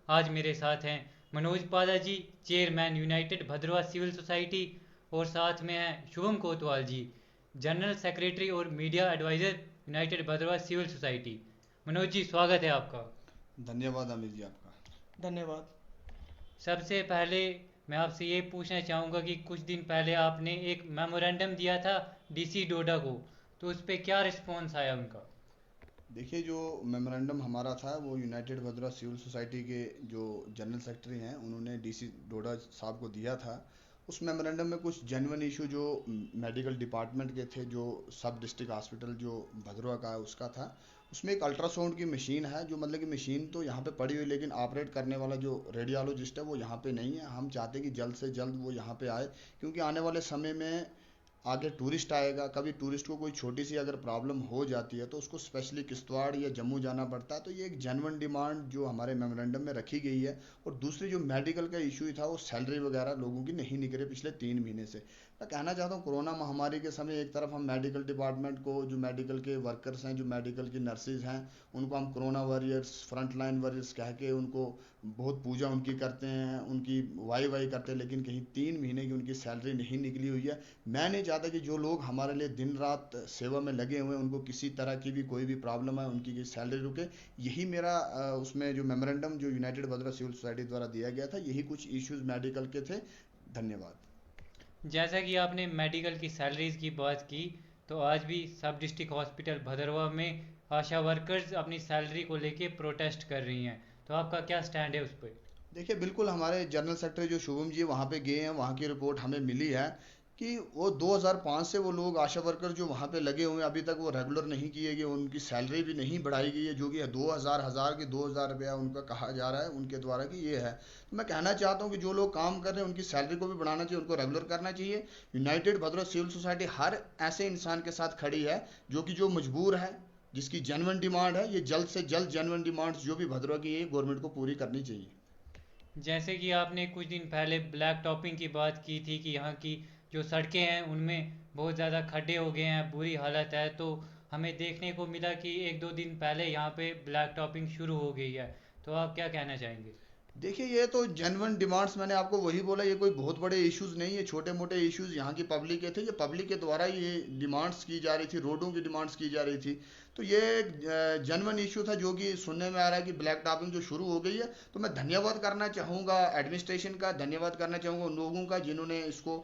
आज मेरे साथ हैं Manoj Pada ji, chairman united Bhaderwah civil society, और साथ में हैं शुभम कोतवाल जी, जनरल सेक्रेटरी और media adviser, united Bhaderwah civil society. Manoj ji, स्वागत है आपका। धन्यवाद अमित जी आपका। धन्यवाद। सबसे पहले मैं आपसे ये पूछना चाहूँगा कि कुछ दिन पहले आपने एक मेमोरेंडम दिया था डीसी डोडा को, तो उस पर क्या रिस्पॉन्स आया उनका? देखिए, जो मेमोरेंडम हमारा था वो यूनाइटेड भद्रा सिविल सोसाइटी के जो जनरल सेक्रेटरी हैं उन्होंने डीसी डोडा साहब को दिया था। उस मेमोरेंडम में कुछ जेन्युइन इशू जो मेडिकल डिपार्टमेंट के थे, जो सब डिस्ट्रिक्ट हॉस्पिटल जो भद्रवा का है उसका था। उसमें एक अल्ट्रासाउंड की मशीन है, जो मतलब कि मशीन तो यहाँ पे पड़ी हुई, लेकिन ऑपरेट करने वाला जो रेडियोलॉजिस्ट है वो यहाँ पे नहीं है। हम चाहते हैं कि जल्द से जल्द वो यहाँ पे आए, क्योंकि आने वाले समय में आगे टूरिस्ट आएगा। कभी टूरिस्ट को कोई छोटी सी अगर प्रॉब्लम हो जाती है तो उसको स्पेशली किश्तवाड़ या जम्मू जाना पड़ता है। तो ये एक जेन्युइन डिमांड जो हमारे मेमोरेंडम में रखी गई है। और दूसरी जो मेडिकल का इशू था, वो सैलरी वगैरह लोगों की नहीं निकले पिछले 3 महीने से। मैं कहना चाहता हूँ, कोरोना महामारी के समय एक तरफ हम मेडिकल डिपार्टमेंट को, जो मेडिकल के वर्कर्स हैं, जो मेडिकल की नर्सेज हैं, उनको हम corona warriors, front line warriors कह के उनको बहुत पूजा उनकी करते हैं, उनकी वाई वाई करते हैं, लेकिन कहीं 3 महीने की उनकी सैलरी नहीं निकली हुई है। मैं नहीं चाहता कि जो लोग हमारे लिए दिन रात सेवा में लगे हुए हैं उनको किसी तरह की भी कोई भी प्रॉब्लम है, उनकी सैलरी रुके। यही मेरा उसमें जो मेमोरेंडम जो यूनाइटेड भद्रा सिविल सोसाइटी द्वारा दिया गया था, यही कुछ इश्यूज मेडिकल के थे। धन्यवाद। जैसा कि आपने मेडिकल की सैलरीज की बात की, तो आज भी सब डिस्ट्रिक्ट हॉस्पिटल भदरवा में आशा वर्कर्स अपनी सैलरी को लेके प्रोटेस्ट कर रही हैं, तो आपका क्या स्टैंड है उस पर? देखिए, बिल्कुल हमारे जनरल सेक्रेटरी जो शुभम जी वहाँ पे गए हैं, वहाँ की रिपोर्ट हमें मिली है कि वो 2005 से वो लोग आशा वर्कर जो वहाँ पे लगे हुए हैं, अभी तक वो रेगुलर नहीं किए गए, उनकी सैलरी भी नहीं बढ़ाई गई है, जो कि 2000 की 2000 रुपया उनका कहा जा रहा है उनके द्वारा कि ये है। तो मैं कहना चाहता हूँ कि जो लोग काम कर रहे हैं उनकी सैलरी को भी बढ़ाना चाहिए, उनको रेगुलर करना चाहिए। यूनाइटेड भद्रा सिविल सोसाइटी हर ऐसे इंसान के साथ खड़ी है जो मजबूर है, जिसकी जेन्युइन डिमांड है। ये जल्द से जल्द जेन्युइन डिमांड्स जो भी भद्रवा की है गवर्नमेंट को पूरी करनी चाहिए। जैसे कि आपने कुछ दिन पहले ब्लैक टॉपिंग की बात की थी कि यहाँ की जो सड़कें हैं उनमें बहुत ज़्यादा खड्डे हो गए हैं, बुरी हालत है, तो हमें देखने को मिला कि एक दो दिन पहले यहाँ पे ब्लैक टॉपिंग शुरू हो गई है, तो आप क्या कहना चाहेंगे? देखिए, ये तो जेन्युइन डिमांड्स, मैंने आपको वही बोला, ये कोई बहुत बड़े इश्यूज नहीं है, छोटे मोटे इश्यूज यहाँ की पब्लिक के थे। ये पब्लिक के द्वारा ये डिमांड्स की जा रही थी, रोडों की डिमांड्स की जा रही थी। तो ये एक जेन्युइन इशू था, जो कि सुनने में आ रहा है कि ब्लैक टॉपिंग जो शुरू हो गई है। तो मैं धन्यवाद करना चाहूँगा एडमिनिस्ट्रेशन का, धन्यवाद करना चाहूँगा उन लोगों का जिन्होंने इसको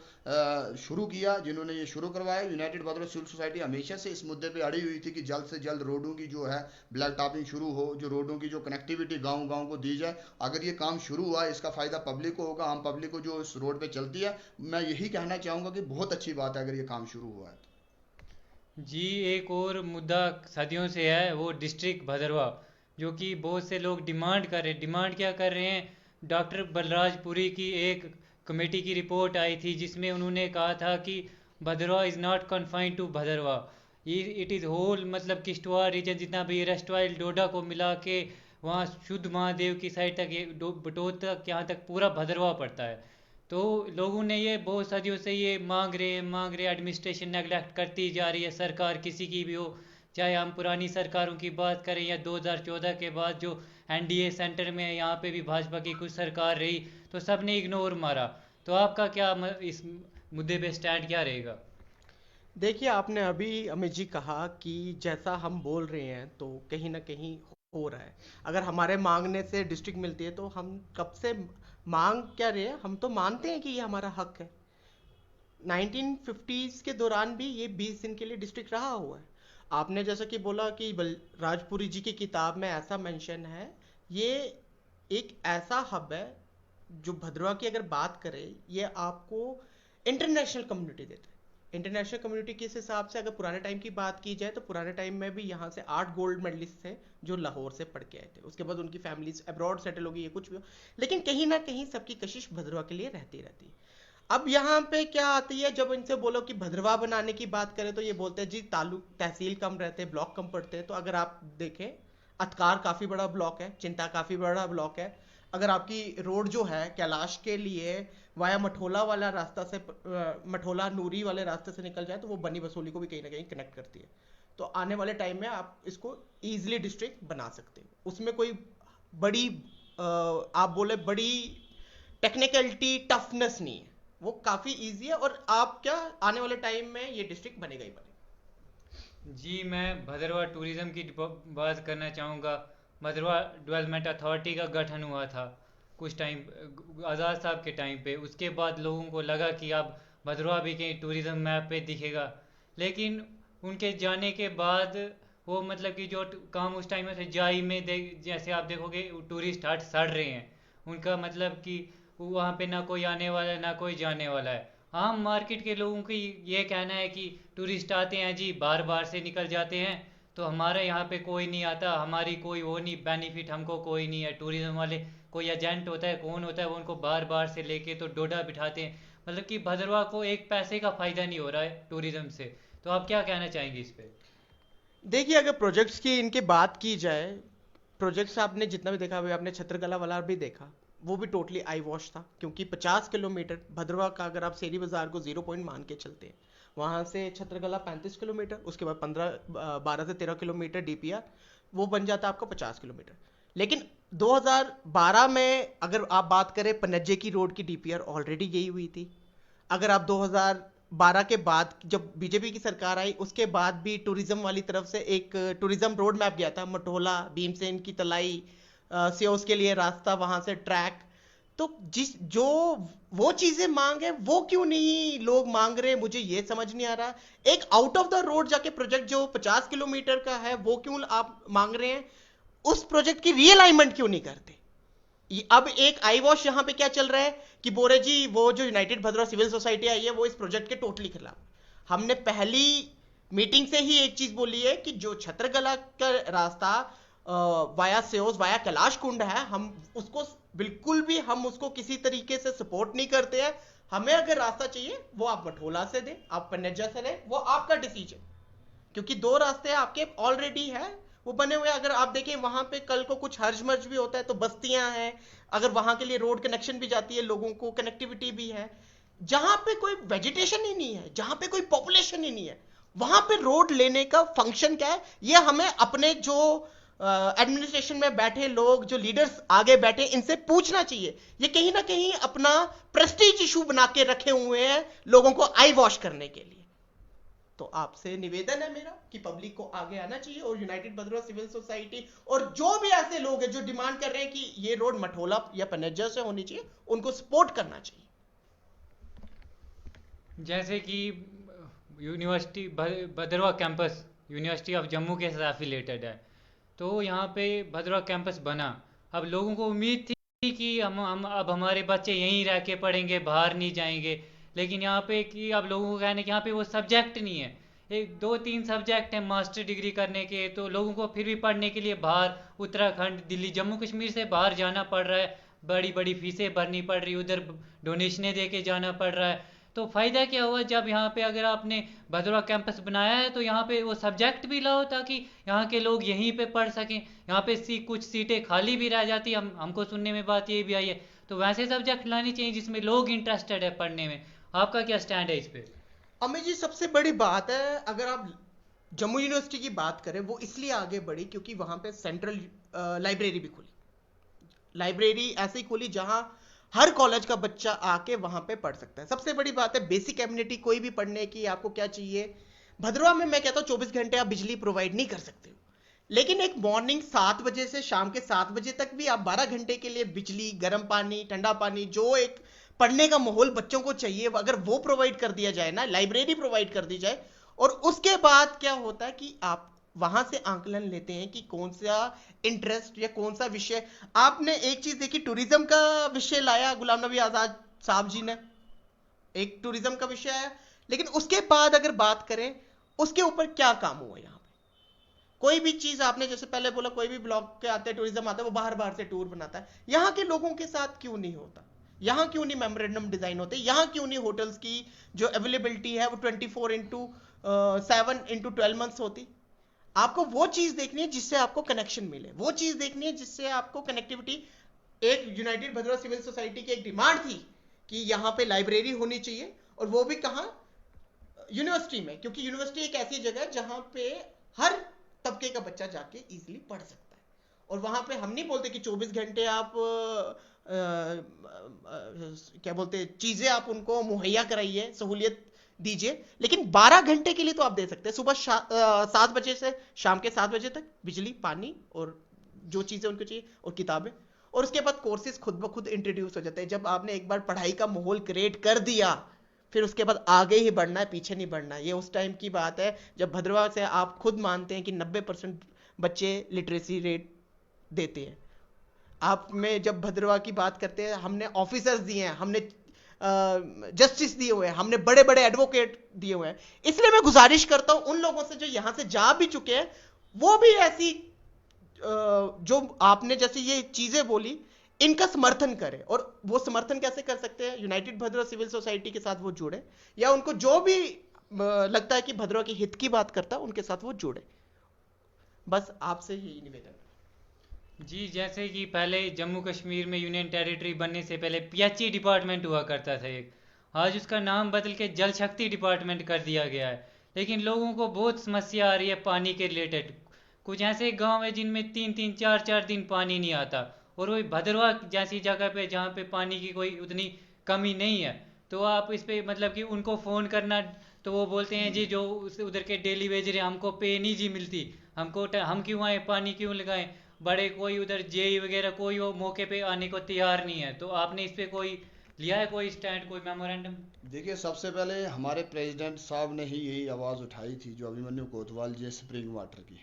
शुरू किया, जिन्होंने ये शुरू करवाया। यूनाइटेड भद्रा सिविल सोसाइटी हमेशा से इस मुद्दे पे अड़ी हुई थी कि जल्द से जल्द रोडों की जो है ब्लैक टॉपिंग शुरू हो, जो रोडों की जो कनेक्टिविटी गांव गांव को दी जाए। अगर ये काम शुरू हुआ, इसका फ़ायदा पब्लिक को होगा, आम पब्लिक को जो इस रोड पे चलती है। मैं यही कहना चाहूँगा कि बहुत अच्छी बात है अगर ये काम शुरू हुआ है तो। जी, एक और मुद्दा सदियों से है, वो डिस्ट्रिक्ट भदरवा, जो कि बहुत से लोग डिमांड कर रहे हैं। डिमांड क्या कर रहे हैं? डॉक्टर बलराजपुरी की एक कमेटी की रिपोर्ट आई थी जिसमें उन्होंने कहा था कि Bhadarwah is not confined to Bhadarwah, it is whole, मतलब किश्तवाड़ रीजन जितना भी रेस्टवाइल डोडा को मिला के वहाँ शुद्ध महादेव की साइड तक, ये बटोत तक, यहाँ तक पूरा भदरवा पड़ता है। तो लोगों ने ये बहुत सदियों से ये मांग रहे, एडमिनिस्ट्रेशन नेगलेक्ट करती जा रही है, सरकार किसी की भी हो, चाहे हम पुरानी सरकारों की बात करें या 2014 के बाद जो एनडीए सेंटर में है, यहाँ पे भी भाजपा की कुछ सरकार रही, तो सब ने इग्नोर मारा। तो आपका क्या इस मुद्दे पे स्टैंड क्या रहेगा? देखिए, आपने अभी अमित जी कहा कि जैसा हम बोल रहे हैं तो कहीं ना कहीं हो रहा है। अगर हमारे मांगने से डिस्ट्रिक्ट मिलती है तो हम कब से मांग क्या रहे हैं, हम तो मानते हैं कि ये हमारा हक है। 1950s के दौरान भी ये 20 दिन के लिए डिस्ट्रिक्ट रहा हुआ है। आपने जैसा कि बोला कि राजपुरी जी की किताब में ऐसा मेंशन है। ये एक ऐसा हब है जो भद्रवा की अगर बात करें, ये आपको इंटरनेशनल कम्युनिटी देता है। इंटरनेशनल कम्युनिटी किस हिसाब से, अगर पुराने टाइम की बात की जाए तो पुराने टाइम में भी यहाँ से 8 गोल्ड मेडलिस्ट थे जो लाहौर से पढ़ के आए थे। उसके बाद उनकी फैमिलीज अब्रॉड सेटल हो गई है, कुछ भी हो, लेकिन कहीं ना कहीं सबकी कशिश भद्रवा के लिए रहती रहती है। अब यहाँ पे क्या आती है, जब इनसे बोलो कि भद्रवा बनाने की बात करें तो ये बोलते हैं जी तालुक तहसील कम रहते हैं, ब्लॉक कम पड़ते हैं। तो अगर आप देखें, अतकार काफ़ी बड़ा ब्लॉक है, चिंता काफ़ी बड़ा ब्लॉक है। अगर आपकी रोड जो है कैलाश के लिए वाया मठोला वाला रास्ता से मठोला नूरी वाले रास्ते से निकल जाए तो वो बनी बसोली को भी कहीं ना कहीं कनेक्ट करती है। तो आने वाले टाइम में आप इसको ईजिली डिस्ट्रिक्ट बना सकते हो, उसमें कोई बड़ी आप बोले बड़ी टेक्निकलिटी टफनेस नहीं है, वो काफी इजी है। और आप क्या आने वाले टाइम में ये डिस्ट्रिक्ट बनेगा ही बनेगा। जी, मैं भदरवा टूरिज्म की बात करना चाहूँगा। भदरवा डेवलपमेंट अथॉरिटी का गठन हुआ था कुछ टाइम आज़ाद साहब के टाइम पे। उसके बाद लोगों को लगा कि अब भदरवा भी कहीं टूरिज्म मैप पे दिखेगा, लेकिन उनके जाने के बाद वो मतलब कि जो काम उस टाइम में थे जाई में जैसे आप देखोगे टूरिस्ट हट सड़ रहे हैं। उनका मतलब कि वहाँ पे ना कोई आने वाला है ना कोई जाने वाला है। आम मार्केट के लोगों की ये कहना है कि टूरिस्ट आते हैं जी, बार बार से निकल जाते हैं, तो हमारे यहाँ पे कोई नहीं आता, हमारी कोई वो नहीं बेनिफिट हमको कोई नहीं है। टूरिज्म वाले कोई एजेंट होता है, कौन होता है, वो उनको बार बार से लेके तो डोडा बिठाते हैं। मतलब कि भदरवा को एक पैसे का फायदा नहीं हो रहा है टूरिज्म से। तो आप क्या कहना चाहेंगे इस पे? देखिए, अगर प्रोजेक्ट्स की इनके बात की जाए, प्रोजेक्ट्स आपने जितना भी देखा, अभी आपने छत्रकला वाला भी देखा, वो भी टोटली आई वॉश था। क्योंकि 50 किलोमीटर भद्रवा का अगर आप सेरी बाजार को 0 पॉइंट मान के चलते हैं, वहां से छत्रकला 35 किलोमीटर, उसके बाद 12 से 13 किलोमीटर डीपीआर, वो बन जाता है आपका 50 किलोमीटर। लेकिन 2012 में अगर आप बात करें, पनज्जे की रोड की डीपीआर ऑलरेडी गई हुई थी। अगर आप 2012 के बाद जब बीजेपी की सरकार आई, उसके बाद भी टूरिज्म वाली तरफ से एक टूरिज्म रोड मैप गया था, मटोला, भीमसेन की तलाई, सियोस के लिए रास्ता, वहां से ट्रैक। तो जिस जो वो चीजें मांग है, वो क्यों नहीं लोग मांग रहे, मुझे ये समझ नहीं आ रहा। एक आउट ऑफ द रोड जाके प्रोजेक्ट जो 50 किलोमीटर का है, वो क्यों आप मांग रहे हैं? उस प्रोजेक्ट की रीअलाइनमेंट क्यों नहीं करते? अब एक आई वॉश यहां पे क्या चल रहा है कि बोरे जी वो जो United Bhaderwah civil society I है, वो इस प्रोजेक्ट के टोटली खिलाफ। हमने पहली मीटिंग से ही एक चीज बोली है कि जो छत्रकला का रास्ता वाया सेओस वाया कैलाश कुंड है, हम उसको बिल्कुल भी हम उसको किसी तरीके से सपोर्ट नहीं करते हैं। हमें अगर रास्ता चाहिए, वो आप मठोला से दें, आप पन्नेजा से लें, वो आपका डिसीजन। क्योंकि दो रास्ते आपके ऑलरेडी है, वो बने हुए। अगर आप देखें वहां पे कल को कुछ हर्ज मर्ज भी होता है तो बस्तियां हैं, अगर वहां के लिए रोड कनेक्शन भी जाती है, लोगों को कनेक्टिविटी भी है। जहां पे कोई वेजिटेशन ही नहीं है, जहां पे कोई पॉपुलेशन ही नहीं है, वहां पे रोड लेने का फंक्शन क्या है? ये हमें अपने जो एडमिनिस्ट्रेशन में बैठे लोग, जो लीडर्स आगे बैठे, इनसे पूछना चाहिए। ये कहीं ना कहीं अपना प्रेस्टीज इशू बना के रखे हुए हैं लोगों को आई वॉश करने के लिए। तो आपसे निवेदन है मेरा कि पब्लिक को आगे आना चाहिए, और यूनाइटेड भद्रवा सिविल सोसाइटी और जो भी ऐसे लोग हैं जो डिमांड कर रहे हैं कि ये रोड मठोला या पनेजा से होनी चाहिए, उनको सपोर्ट करना चाहिए। जैसे कि university Bhaderwah campus university of Jammu के साथ एफिलेटेड है, तो यहाँ पे भद्रवा कैंपस बना। अब लोगों को उम्मीद थी कि हम अब हमारे बच्चे यहीं रह के पढ़ेंगे, बाहर नहीं जाएंगे। लेकिन यहाँ पे कि अब लोगों को कहने कि यहाँ पे वो सब्जेक्ट नहीं है, एक दो तीन सब्जेक्ट हैं मास्टर डिग्री करने के, तो लोगों को फिर भी पढ़ने के लिए बाहर उत्तराखंड, दिल्ली, जम्मू कश्मीर से बाहर जाना पड़ रहा है। बड़ी बड़ी फीसें भरनी पड़ रही, उधर डोनेशनें दे के जाना पड़ रहा है। तो फ़ायदा क्या हुआ जब यहाँ पे अगर आपने भदरवा कैंपस बनाया है, तो यहाँ पे वो सब्जेक्ट भी लाओ ताकि यहाँ के लोग यहीं पे पढ़ सकें। यहाँ पे कुछ सीटें खाली भी रह जाती, हमको सुनने में बात ये भी आई है। तो वैसे सब्जेक्ट लानी चाहिए जिसमें लोग इंटरेस्टेड है पढ़ने में। आपका क्या स्टैंड है इस पे? अमित जी, सबसे बड़ी बात है, अगर आप जम्मू यूनिवर्सिटी की बात करें, वो इसलिए आगे बढ़ी क्योंकि वहां पे सेंट्रल लाइब्रेरी भी खुली। लाइब्रेरी ऐसे ही खुली जहां हर कॉलेज का बच्चा आके वहां पे पढ़ सकता है। सबसे बड़ी बात है बेसिक एमिनिटी कोई भी पढ़ने की, आपको क्या चाहिए। भद्रवा में मैं कहता हूँ 24 घंटे आप बिजली प्रोवाइड नहीं कर सकते हो, लेकिन एक मॉर्निंग 7 बजे से शाम के 7 बजे तक भी आप 12 घंटे के लिए बिजली, गर्म पानी, ठंडा पानी, जो एक पढ़ने का माहौल बच्चों को चाहिए, अगर वो प्रोवाइड कर दिया जाए ना, लाइब्रेरी प्रोवाइड कर दी जाए, और उसके बाद क्या होता है कि आप वहां से आंकलन लेते हैं कि कौन सा इंटरेस्ट या कौन सा विषय। आपने एक चीज देखी, टूरिज्म का विषय लाया गुलाम नबी आजाद साहब जी ने, एक टूरिज्म का विषय है, लेकिन उसके बाद अगर बात करें उसके ऊपर क्या काम हुआ यहाँ पे? कोई भी चीज आपने जैसे पहले बोला, कोई भी ब्लॉग के आते हैं, टूरिज्म आता है, वो बाहर बाहर से टूर बनाता है। यहाँ के लोगों के साथ क्यों नहीं होता? यहाँ क्यों नहीं मेमोरेंडम डिजाइन होते? यहाँ क्यों नहीं होटल्स की जो अवेलेबिलिटी है वो 24/7/12 मंथ्स होती? आपको वो चीज देखनी है जिससे आपको कनेक्शन मिले, वो चीज देखनी है जिससे आपको कनेक्टिविटी। एक यूनाइटेड भद्रवा सिविल सोसाइटी की एक डिमांड थी कि यहाँ पे लाइब्रेरी होनी चाहिए, और वो भी कहाँ? यूनिवर्सिटी में, क्योंकि यूनिवर्सिटी एक ऐसी जगह है जहां पे हर तबके का बच्चा जाके इजीली पढ़ सकता है। और वहां पे हम नहीं बोलते कि 24 घंटे आप क्या बोलते हैं, चीजें आप उनको मुहैया कराइए, सहूलियत दीजिए, लेकिन 12 घंटे के लिए तो आप दे सकते हैं। सुबह 7 बजे से शाम के 7 बजे तक बिजली, पानी और जो चीजें उनको चाहिए, और किताबें। और उसके बाद कोर्सेज खुद ब खुद इंट्रोड्यूस हो जाते हैं। जब आपने एक बार पढ़ाई का माहौल क्रिएट कर दिया, फिर उसके बाद आगे ही बढ़ना है, पीछे नहीं बढ़ना है। ये उस टाइम की बात है जब भद्रवा से आप खुद मानते हैं कि 90% बच्चे लिटरेसी रेट देते हैं। आप में जब भद्रवा की बात करते हैं, हमने ऑफिसर्स दिए हैं, हमने जस्टिस दिए हुए हैं, हमने बड़े बड़े एडवोकेट दिए हुए हैं। इसलिए मैं गुजारिश करता हूं उन लोगों से जो यहां से जा भी चुके हैं, वो भी ऐसी जो आपने जैसे ये चीजें बोली, इनका समर्थन करें। और वो समर्थन कैसे कर सकते हैं? यूनाइटेड भद्रवा सिविल सोसाइटी के साथ वो जुड़े, या उनको जो भी लगता है कि भद्रवा के हित की बात करता है, उनके साथ वो जुड़े। बस आपसे ही निवेदन। जी, जैसे कि पहले जम्मू कश्मीर में यूनियन टेरिटरी बनने से पहले पीएचई डिपार्टमेंट हुआ करता था एक, आज उसका नाम बदल के जल शक्ति डिपार्टमेंट कर दिया गया है। लेकिन लोगों को बहुत समस्या आ रही है पानी के रिलेटेड। कुछ ऐसे गांव है जिनमें 3-3 4-4 दिन पानी नहीं आता, और वही भद्रवा जैसी जगह पे जहाँ पे पानी की कोई उतनी कमी नहीं है। तो आप इस पे मतलब कि उनको फ़ोन करना, तो वो बोलते हैं जी जो उधर के डेली वेजर हैं हमको पे नहीं जी मिलती, हम क्यों आए, पानी क्यों लगाएं। बड़े कोई उधर जेई वगैरह कोई वो मौके पे आने को तैयार नहीं है। तो आपने इस पे कोई लिया है कोई स्टैंड, कोई मेमोरेंडम? देखिए, सबसे पहले हमारे प्रेसिडेंट साहब ने ही यही आवाज़ उठाई थी, जो अभिमन्यु कोतवाल जी, स्प्रिंग वाटर की।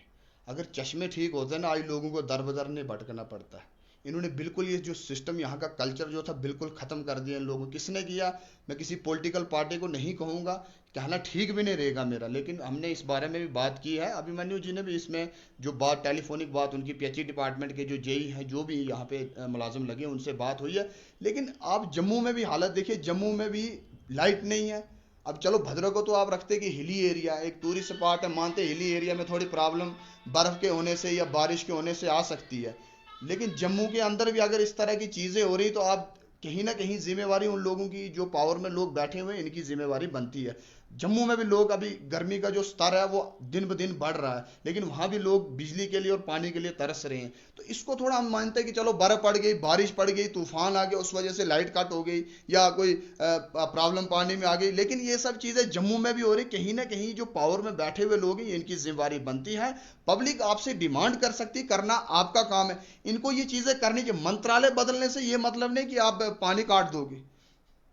अगर चश्मे ठीक होते ना, आज लोगों को दर बदर नहीं भटकना पड़ता है। इन्होंने बिल्कुल ये जो सिस्टम, यहाँ का कल्चर जो था, बिल्कुल ख़त्म कर दिया इन लोगों। किसने किया? मैं किसी पॉलिटिकल पार्टी को नहीं कहूँगा, कहना ठीक भी नहीं रहेगा मेरा, लेकिन हमने इस बारे में भी बात की है। अभिमन्यु जी ने भी इसमें जो बात, टेलीफोनिक बात, उनकी पीएचई डिपार्टमेंट के जो जेई हैं, जो भी यहाँ पे मुलाजिम लगे, उनसे बात हुई है। लेकिन आप जम्मू में भी हालत देखिए, जम्मू में भी लाइट नहीं है। अब चलो भद्रा को तो आप रखते कि हिली एरिया, एक टूरिस्ट स्पॉट है, मानते हिली एरिया में थोड़ी प्रॉब्लम बर्फ़ के होने से या बारिश के होने से आ सकती है। लेकिन जम्मू के अंदर भी अगर इस तरह की चीज़ें हो रही, तो आप कहीं ना कहीं जिम्मेवारी उन लोगों की जो पावर में लोग बैठे हुए हैं, इनकी जिम्मेवारी बनती है। जम्मू में भी लोग, अभी गर्मी का जो स्तर है वो दिन ब दिन बढ़ रहा है, लेकिन वहाँ भी लोग बिजली के लिए और पानी के लिए तरस रहे हैं। तो इसको थोड़ा हम मानते हैं कि चलो बर्फ़ पड़ गई, बारिश पड़ गई, तूफान आ गया, उस वजह से लाइट कट हो गई या कोई प्रॉब्लम पानी में आ गई, लेकिन ये सब चीज़ें जम्मू में भी हो रही। कहीं ना कहीं जो पावर में बैठे हुए लोग हैं, इनकी जिम्मेवारी बनती है। पब्लिक आपसे डिमांड कर सकती, करना आपका काम है। इनको ये चीज़ें करनी चाहिए। मंत्रालय बदलने से ये मतलब नहीं कि आप पानी काट दोगे।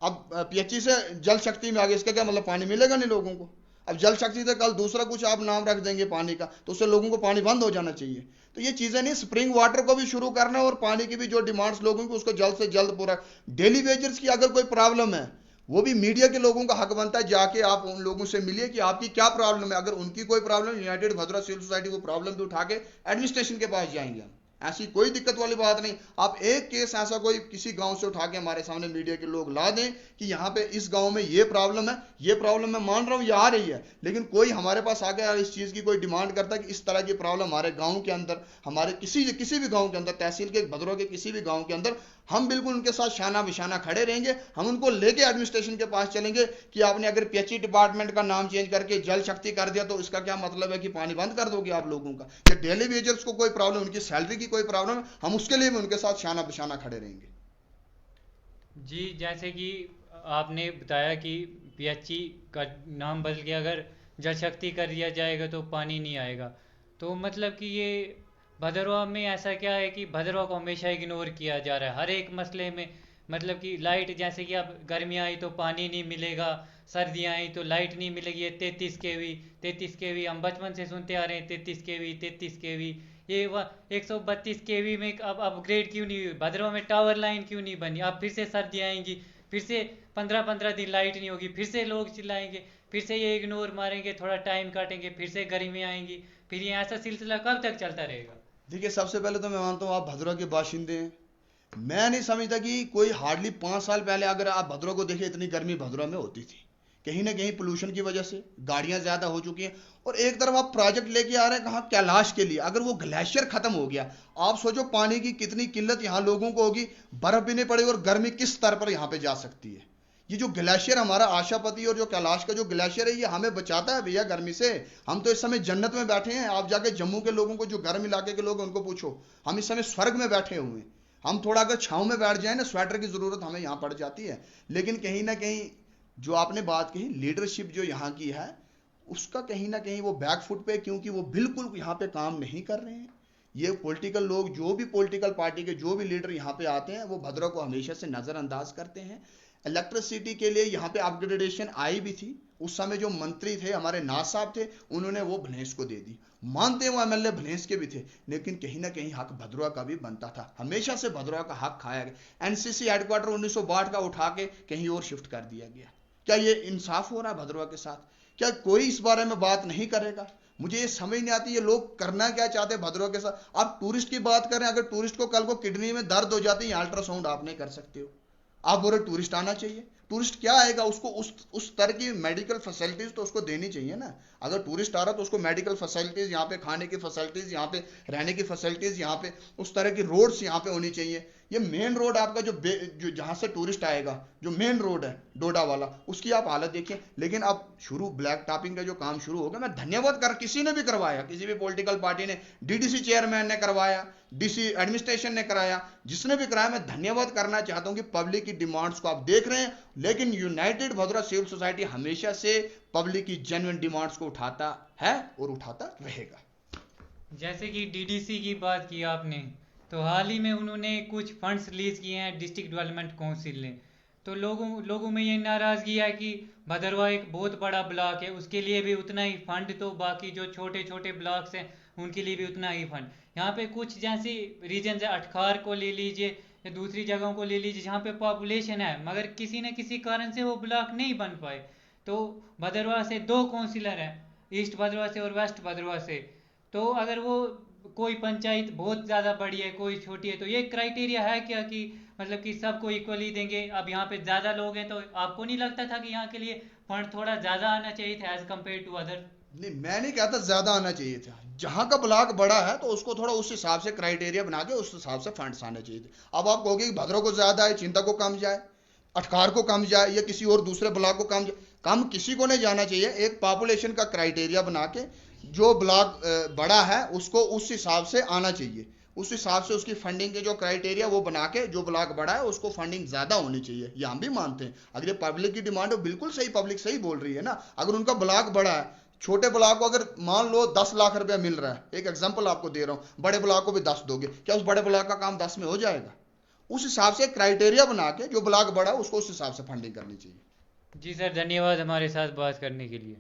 अब पीएचई से जल शक्ति में आ गए, इसका क्या मतलब? पानी मिलेगा नहीं लोगों को। अब जल शक्ति से कल दूसरा कुछ आप नाम रख देंगे पानी का, तो उससे लोगों को पानी बंद हो जाना चाहिए। तो ये चीज़ें नहीं, स्प्रिंग वाटर को भी शुरू करना है, और पानी की भी जो डिमांड्स लोगों की, उसको जल्द से जल्द पूरा। डेली वेजर्स की अगर कोई प्रॉब्लम है, वो भी मीडिया के लोगों का हक बनता है, जाके आप उन लोगों से मिलिए कि आपकी क्या प्रॉब्लम है। अगर उनकी कोई प्रॉब्लम, यूनाइटेड भद्रा सिविल सोसाइटी को प्रॉब्लम भी उठा के एडमिनिस्ट्रेशन के पास जाएंगे हम, ऐसी कोई दिक्कत वाली बात नहीं। आप एक केस ऐसा कोई किसी गांव से उठा के हमारे सामने मीडिया के लोग ला दें कि यहाँ पे इस गांव में ये प्रॉब्लम है, ये प्रॉब्लम मैं मान रहा हूँ ये आ रही है, लेकिन कोई हमारे पास आके इस चीज़ की कोई डिमांड करता है कि इस तरह की प्रॉब्लम हमारे गांव के अंदर, हमारे किसी भी गांव के अंदर, तहसील के भद्रवा के किसी भी गांव के अंदर, हम बिल्कुल उनके साथ शाना बिशाना खड़े रहेंगे। हम उनको लेके एडमिनिस्ट्रेशन के पास चलेंगे कि आपने अगर पीएचई डिपार्टमेंट का नाम चेंज करके जल शक्ति कर दिया, तो इसका क्या मतलब है कि पानी बंद कर दोगे आप लोगों का? या डेली वेजर्स को कोई प्रॉब्लम, उनकी सैलरी की कोई प्रॉब्लम, हम उसके लिए भी उनके साथ शाना बिशाना खड़े रहेंगे। जी, जैसे कि आपने बताया कि पीएचई का नाम बदल के अगर जल शक्ति कर दिया जाएगा तो पानी नहीं आएगा। तो मतलब कि ये भद्रवाह में ऐसा क्या है कि भद्रवाह को हमेशा इग्नोर किया जा रहा है हर एक मसले में। मतलब कि लाइट, जैसे कि अब गर्मियाँ आई तो पानी नहीं मिलेगा, सर्दियाँ आई तो लाइट नहीं मिलेगी। ये 33 केवी हम बचपन से सुनते आ रहे हैं, 33 केवी। ये 132 केवी में अब अपग्रेड क्यों नहीं हुई? भद्रवाह में टावर लाइन क्यों नहीं बनी? अब फिर से सर्दी आएंगी, फिर से 15-15 दिन लाइट नहीं होगी, फिर से लोग चिल्लाएंगे, फिर से ये इग्नोर मारेंगे, थोड़ा टाइम काटेंगे, फिर से गर्मी आएंगी। फिर ये ऐसा सिलसिला कब तक चलता रहेगा? देखिए, सबसे पहले तो मैं मानता हूँ आप भद्रवा के बाशिंदे हैं। मैं नहीं समझता कि कोई हार्डली 5 साल पहले अगर आप भद्रवा को देखें, इतनी गर्मी भद्रवा में होती थी। कहीं ना कहीं पोल्यूशन की वजह से गाड़ियां ज्यादा हो चुकी हैं, और एक तरफ आप प्रोजेक्ट लेके आ रहे हैं कहाँ, कैलाश के लिए। अगर वो ग्लेशियर खत्म हो गया, आप सोचो पानी की कितनी किल्लत यहाँ लोगों को होगी। बर्फ भी नहीं पड़ेगी और गर्मी किस स्तर पर यहाँ पे जा सकती है। ये जो ग्लेशियर हमारा आशापति और जो कैलाश का जो ग्लेशियर है, ये हमें बचाता है भैया गर्मी से। हम तो इस समय जन्नत में बैठे हैं। आप जाके जम्मू के लोगों को, जो गर्म इलाके के लोग हैं, उनको पूछो, हम इस समय स्वर्ग में बैठे हुए हैं। हम थोड़ा अगर छांव में बैठ जाए ना, स्वेटर की जरूरत हमें यहाँ पड़ जाती है। लेकिन कहीं ना कहीं जो आपने बात कही, लीडरशिप जो यहाँ की है, उसका कहीं ना कहीं वो बैकफुट पे, क्योंकि वो बिल्कुल यहाँ पे काम नहीं कर रहे हैं। ये पॉलिटिकल लोग, जो भी पॉलिटिकल पार्टी के जो भी लीडर यहाँ पे आते हैं, वो भद्रा को हमेशा से नजरअंदाज करते हैं। इलेक्ट्रिसिटी के लिए यहाँ पे अपग्रेडेशन आई भी थी, उस समय जो मंत्री थे हमारे नाथ साहब थे, उन्होंने वो भलेंस को दे दी। मानते हैं वो एमएलए भलेंस के भी थे, लेकिन कहीं ना कहीं हक भद्रवा का भी बनता था। हमेशा से भद्रवा का हक खाया गया। एनसीसी हेडक्वार्टर 1962 का उठा के कहीं और शिफ्ट कर दिया गया। क्या ये इंसाफ हो रहा है भद्रवा के साथ? क्या कोई इस बारे में बात नहीं करेगा? मुझे ये समझ नहीं आती, ये लोग करना क्या चाहते हैं भद्रवा के साथ। आप टूरिस्ट की बात करें, अगर टूरिस्ट को कल को किडनी में दर्द हो जाती है, अल्ट्रासाउंड आप नहीं कर सकते हो, आप बोले टूरिस्ट आना चाहिए। टूरिस्ट क्या आएगा? उसको उस तरह की मेडिकल फैसिलिटीज तो उसको देनी चाहिए ना। अगर टूरिस्ट आ रहा तो उसको मेडिकल फैसिलिटीज, यहाँ पे खाने की फैसिलिटीज, यहाँ पे रहने की फैसिलिटीज, यहाँ पे उस तरह की रोड्स यहाँ पे होनी चाहिए। ये मेन रोड आपका जो जहाँ से टूरिस्ट आएगा, जो मेन रोड है डोडा वाला, उसकी आप हालत देखिए। लेकिन अब शुरू ब्लैक टॉपिंग का जो काम शुरू हो गया, मैं धन्यवाद कर, किसी ने भी करवाया, किसी भी पॉलिटिकल पार्टी ने, डीडीसी चेयरमैन ने करवाया, डीसी एडमिनिस्ट्रेशन ने कराया, जिसने भी कराया, मैं धन्यवाद करना चाहता हूं कि पब्लिक की डिमांड्स को आप देख रहे हैं। लेकिन यूनाइटेड भद्रा सिविल सोसाइटी हमेशा से पब्लिक की जेन्युइन डिमांड्स को उठाता है और उठाता रहेगा। जैसे कि डीडीसी की बात की आपने, तो हाल ही में उन्होंने कुछ फंड्स रिलीज किए हैं डिस्ट्रिक्ट डेवलपमेंट काउंसिल ने। तो लोगों में ये नाराज़गी है कि भदरवा एक बहुत बड़ा ब्लॉक है, उसके लिए भी उतना ही फंड, तो बाकी जो छोटे छोटे ब्लॉक्स हैं उनके लिए भी उतना ही फंड। यहाँ पे कुछ जैसी रीजन है, अटखार को ले लीजिए या दूसरी जगहों को ले लीजिए, जहाँ पे पॉपुलेशन है मगर किसी न किसी कारण से वो ब्लॉक नहीं बन पाए। तो भदरवा से 2 काउंसिलर हैं, ईस्ट भदरवा से और वेस्ट भदरवा से। तो अगर वो कोई पंचायत बहुत ज़्यादा बड़ी है, कोई छोटी है, तो ये क्राइटेरिया है क्या कि मतलब कि सबको इक्वली देंगे? अब यहाँ पे ज़्यादा लोग हैं, तो आपको नहीं लगता था कि यहाँ के लिए फंड थोड़ा ज़्यादा आना चाहिए था एज कम्पेयर टू अदर? नहीं, मैं नहीं कहता ज्यादा आना चाहिए था। जहां का ब्लॉक बड़ा है तो उसको थोड़ा उस हिसाब से क्राइटेरिया बना के उस हिसाब से फंड्स आने चाहिए थे। अब आप कहोगे कि भद्रा को ज्यादा है, चिंता को कम जाए, अटकार को कम जाए, या किसी और दूसरे ब्लॉक को कम जाए, कम किसी को नहीं जाना चाहिए। एक पॉपुलेशन का क्राइटेरिया बना के जो ब्लॉक बड़ा है उसको उस हिसाब से आना चाहिए, उस हिसाब से उसकी फंडिंग के जो क्राइटेरिया वो बना के, जो ब्लॉक बड़ा है उसको फंडिंग ज्यादा होनी चाहिए। ये हम भी मानते हैं। अगर ये पब्लिक की डिमांड हो, बिल्कुल सही, पब्लिक सही बोल रही है ना। अगर उनका ब्लॉक बड़ा है, छोटे ब्लॉक को अगर मान लो 10 लाख रुपया मिल रहा है, एक एग्जांपल आपको दे रहा हूं, बड़े ब्लॉक को भी 10 दोगे, क्या उस बड़े ब्लॉक का काम 10 में हो जाएगा? उस हिसाब से क्राइटेरिया बना के जो ब्लॉक बड़ा है उसको उस हिसाब से फंडिंग करनी चाहिए। जी सर, धन्यवाद हमारे साथ बात करने के लिए।